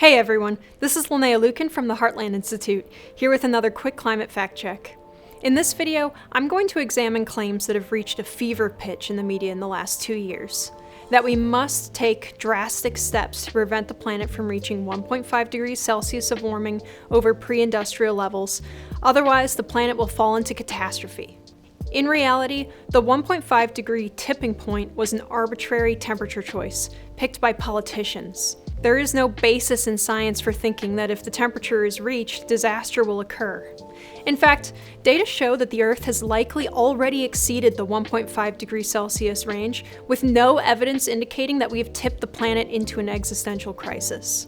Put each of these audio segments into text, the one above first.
Hey everyone, this is Linnea Lueken from the Heartland Institute, here with another quick climate fact check. In this video, I'm going to examine claims that have reached a fever pitch in the media in the last 2 years. That we must take drastic steps to prevent the planet from reaching 1.5 degrees Celsius of warming over pre-industrial levels, otherwise the planet will fall into catastrophe. In reality, the 1.5 degree tipping point was an arbitrary temperature choice, picked by politicians. There is no basis in science for thinking that if the temperature is reached, disaster will occur. In fact, data show that the Earth has likely already exceeded the 1.5 degrees Celsius range, with no evidence indicating that we have tipped the planet into an existential crisis.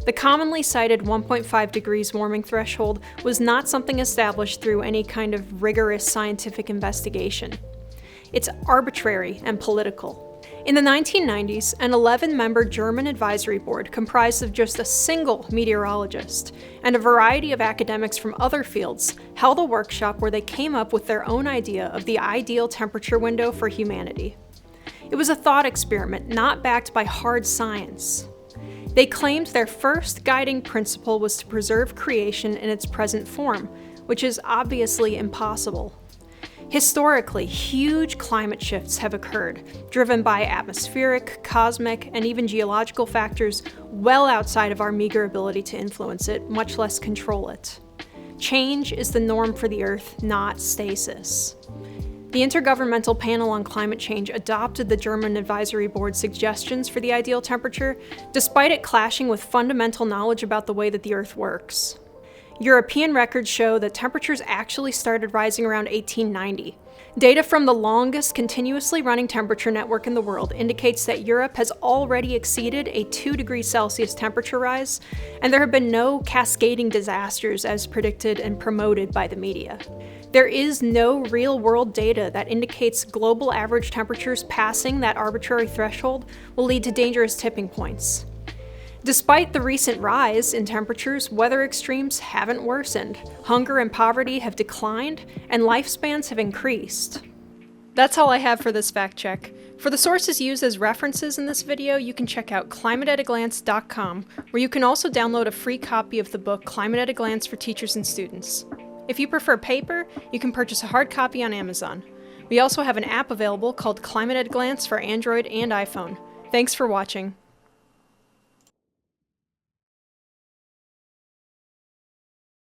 The commonly cited 1.5 degrees warming threshold was not something established through any kind of rigorous scientific investigation. It's arbitrary and political. In the 1990s, an 11-member German advisory board comprised of just a single meteorologist and a variety of academics from other fields held a workshop where they came up with their own idea of the ideal temperature window for humanity. It was a thought experiment not backed by hard science. They claimed their first guiding principle was to preserve creation in its present form, which is obviously impossible. Historically, huge climate shifts have occurred, driven by atmospheric, cosmic, and even geological factors well outside of our meager ability to influence it, much less control it. Change is the norm for the Earth, not stasis. The Intergovernmental Panel on Climate Change adopted the German Advisory Board's suggestions for the ideal temperature, despite it clashing with fundamental knowledge about the way that the Earth works. European records show that temperatures actually started rising around 1890. Data from the longest continuously running temperature network in the world indicates that Europe has already exceeded a 2 degrees Celsius temperature rise, and there have been no cascading disasters as predicted and promoted by the media. There is no real-world data that indicates global average temperatures passing that arbitrary threshold will lead to dangerous tipping points. Despite the recent rise in temperatures, weather extremes haven't worsened, hunger and poverty have declined, and lifespans have increased. That's all I have for this fact check. For the sources used as references in this video, you can check out climateataglance.com, where you can also download a free copy of the book Climate at a Glance for teachers and students. If you prefer paper, you can purchase a hard copy on Amazon. We also have an app available called Climate at a Glance for Android and iPhone. Thanks for watching.